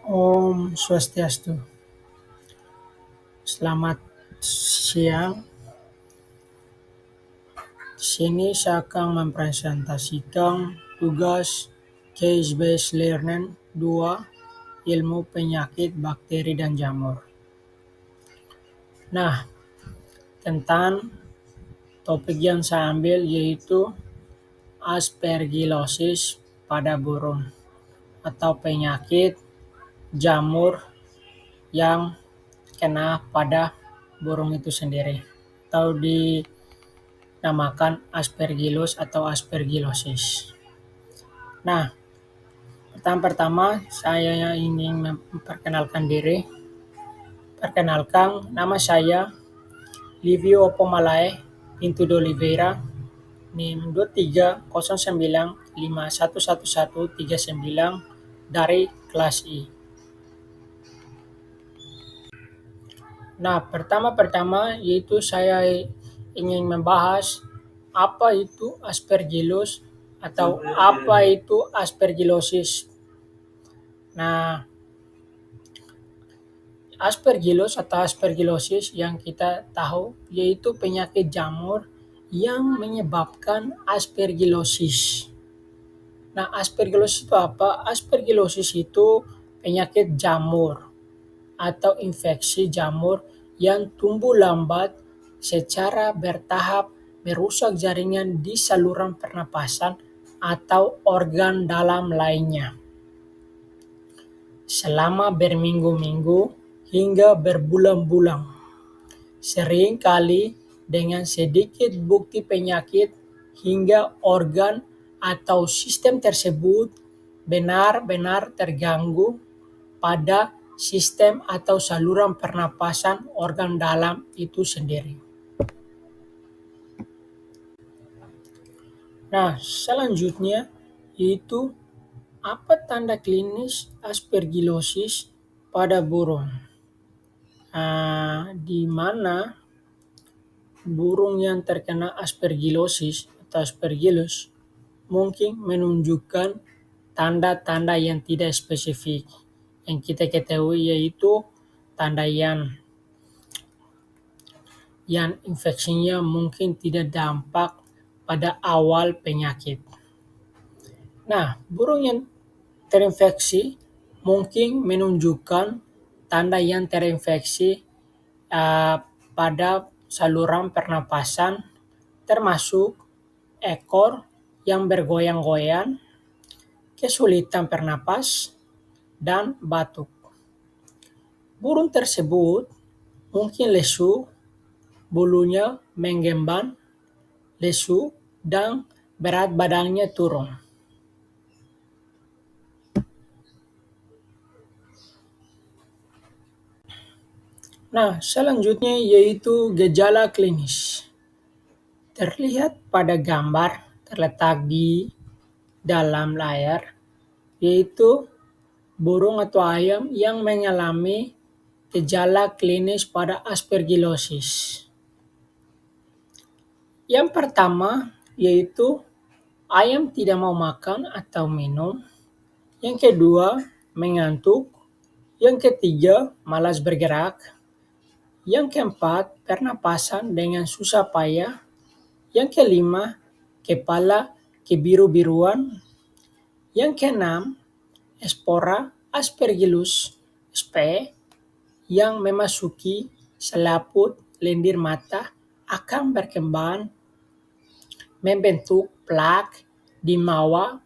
Om Swastiastu. Selamat siang. Di sini saya akan mempresentasikan tugas Case Based Learning 2 Ilmu Penyakit Bakteri dan Jamur. Nah, tentang topik yang saya ambil yaitu aspergillosis pada burung atau penyakit jamur yang kena pada burung itu sendiri atau dinamakan aspergillus atau aspergillosis. Nah, pertama-tama saya ingin memperkenalkan diri. Perkenalkan, nama saya Livio Opomalae Pinto de Oliveira, NIM 2309511139 dari kelas I. Nah, pertama-tama yaitu saya ingin membahas apa itu aspergillus atau apa itu aspergillosis. Nah, aspergillus atau aspergillosis yang kita tahu yaitu penyakit jamur yang menyebabkan aspergillosis. Nah, aspergillosis itu apa? Aspergillosis itu penyakit jamur atau infeksi jamur yang tumbuh lambat secara bertahap merusak jaringan di saluran pernapasan atau organ dalam lainnya selama berminggu-minggu hingga berbulan-bulan. Sering kali dengan sedikit bukti penyakit hingga organ atau sistem tersebut benar-benar terganggu pada sistem atau saluran pernapasan organ dalam itu sendiri. Nah, selanjutnya yaitu apa tanda klinis aspergillosis pada burung? Di mana burung yang terkena aspergillosis atau aspergillus mungkin menunjukkan tanda-tanda yang tidak spesifik. Yang kita ketahui yaitu tanda yang infeksinya mungkin tidak dampak pada awal penyakit. Nah, burung yang terinfeksi mungkin menunjukkan tanda yang terinfeksi pada saluran pernapasan termasuk ekor yang bergoyang-goyang, kesulitan bernapas, dan batuk. Burung tersebut mungkin lesu, bulunya mengembang, lesu, dan berat badannya turun. Nah, selanjutnya yaitu gejala klinis. Terlihat pada gambar terletak di dalam layar, yaitu burung atau ayam yang mengalami gejala klinis pada aspergillosis. Yang pertama yaitu ayam tidak mau makan atau minum. Yang kedua, mengantuk. Yang ketiga, malas bergerak. Yang keempat, pernapasan dengan susah payah. Yang kelima, kepala kebiru-biruan. Yang keenam, spora Aspergillus sp yang memasuki selaput lendir mata akan berkembang membentuk plak di bawah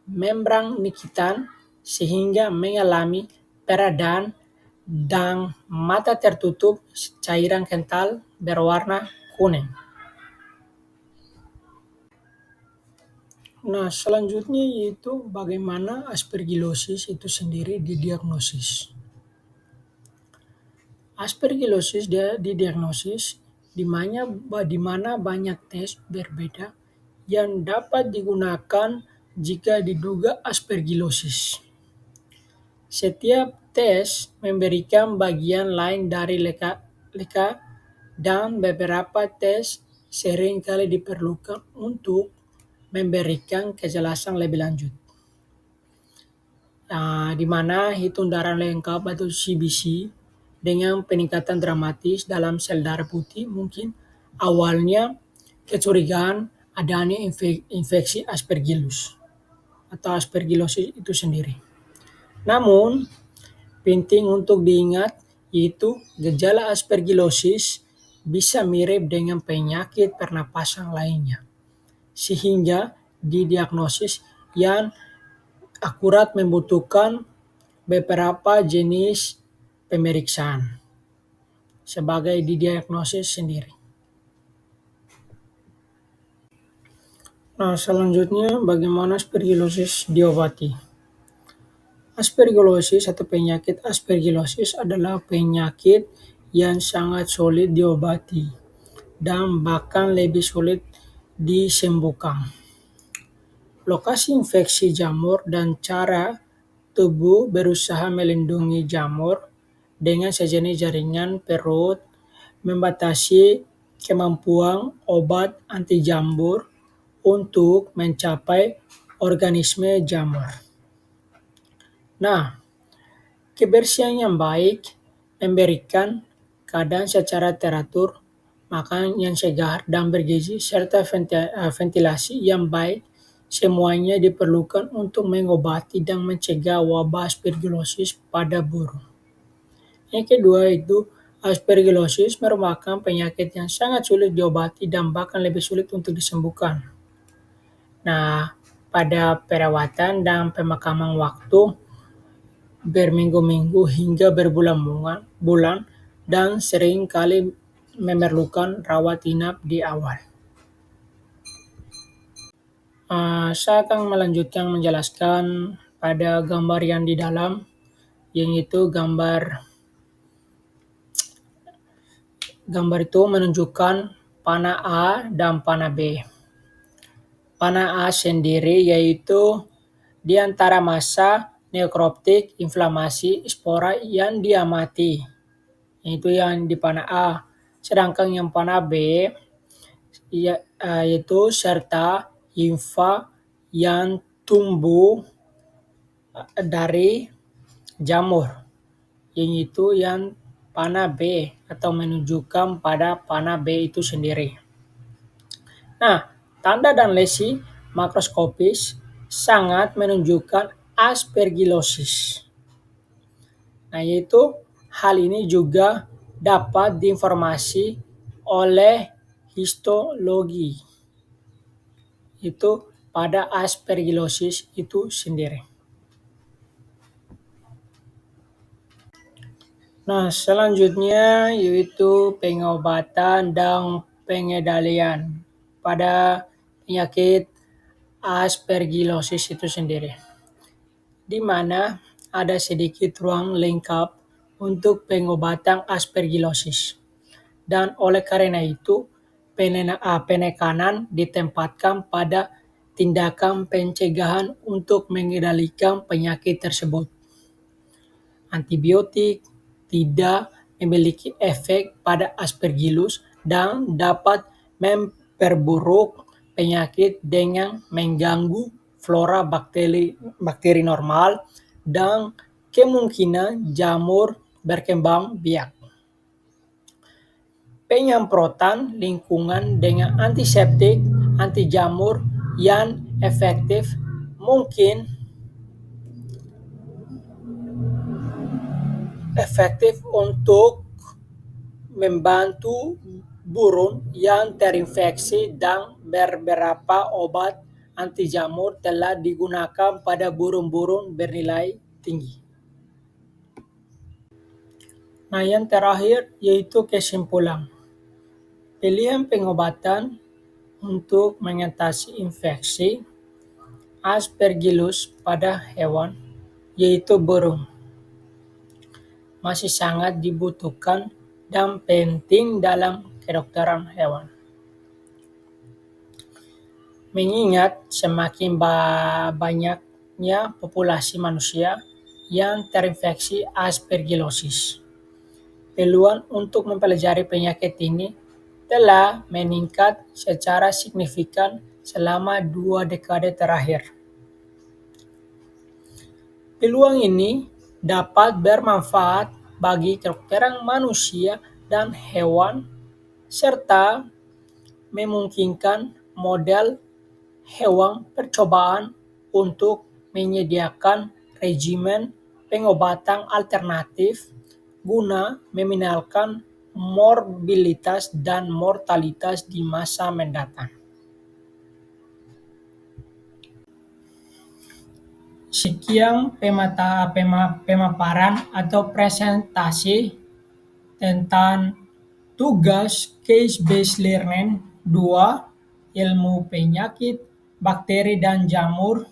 membran nikitan sehingga mengalami peradan dan mata tertutup cairan kental berwarna kuning. Nah, selanjutnya yaitu bagaimana aspergillosis itu sendiri didiagnosis. Aspergillosis dia didiagnosis di mana banyak tes berbeda yang dapat digunakan jika diduga aspergillosis. Setiap tes memberikan bagian lain dari leka dan beberapa tes seringkali diperlukan untuk memberikan kejelasan lebih lanjut. di mana hitung darah lengkap atau CBC dengan peningkatan dramatis dalam sel darah putih mungkin awalnya kecurigaan adanya infeksi Aspergillus atau aspergillosis itu sendiri. Namun, penting untuk diingat yaitu gejala aspergillosis bisa mirip dengan penyakit pernapasan lainnya, sehingga didiagnosis yang akurat membutuhkan beberapa jenis pemeriksaan sebagai didiagnosis sendiri. Nah, selanjutnya bagaimana aspergillosis diobati? Aspergillosis atau penyakit aspergillosis adalah penyakit yang sangat sulit diobati dan bahkan lebih sulit disembuhkan. Lokasi infeksi jamur dan cara tubuh berusaha melindungi jamur dengan sejenis jaringan perut membatasi kemampuan obat anti jamur untuk mencapai organisme jamur. Nah, kebersihan yang baik memberikan keadaan secara teratur, makan yang segar dan bergizi, serta ventilasi yang baik semuanya diperlukan untuk mengobati dan mencegah wabah aspergillosis pada burung. Yang kedua itu aspergillosis merupakan penyakit yang sangat sulit diobati dan bahkan lebih sulit untuk disembuhkan. Nah, pada perawatan dan pemakaman waktu berminggu-minggu hingga berbulan-bulan dan sering kali memerlukan rawat inap di awal. Saya akan melanjutkan menjelaskan pada gambar yang di dalam, yaitu gambar itu menunjukkan panah A dan panah B. Panah A sendiri yaitu di antara masa nekroptik inflamasi spora yang diamati, itu yang di panah A. Sedangkan yang panah B yaitu serta himfa yang tumbuh dari jamur, yaitu yang panah B atau menunjukkan pada panah B itu sendiri. Nah, tanda dan lesi makroskopis sangat menunjukkan aspergillosis. Nah, yaitu hal ini juga dapat diinformasi oleh histologi. Itu pada aspergillosis itu sendiri. Nah, selanjutnya yaitu pengobatan dan pengendalian pada penyakit aspergillosis itu sendiri, di mana ada sedikit ruang lengkap untuk pengobatan aspergillosis. Dan oleh karena itu, penekanan ditempatkan pada tindakan pencegahan untuk mengendalikan penyakit tersebut. Antibiotik tidak memiliki efek pada Aspergillus dan dapat memperburuk penyakit dengan mengganggu flora bakteri normal dan kemungkinan jamur berkembang biak. Penyemprotan lingkungan dengan antiseptik anti jamur yang efektif mungkin efektif untuk membantu burung yang terinfeksi dan beberapa obat anti jamur telah digunakan pada burung-burung bernilai tinggi. Nah, yang terakhir yaitu kesimpulan. Pilihan pengobatan untuk mengatasi infeksi Aspergillus pada hewan, yaitu burung, masih sangat dibutuhkan dan penting dalam kedokteran hewan. Mengingat semakin banyaknya populasi manusia yang terinfeksi aspergillosis, peluang untuk mempelajari penyakit ini telah meningkat secara signifikan selama 2 dekade terakhir. Peluang ini dapat bermanfaat bagi kedokteran manusia dan hewan, serta memungkinkan model hewan percobaan untuk menyediakan regimen pengobatan alternatif guna meminimalkan morbilitas dan mortalitas di masa mendatang. Sekian pemaparan atau presentasi tentang tugas case-based learning 2, ilmu penyakit, bakteri dan jamur.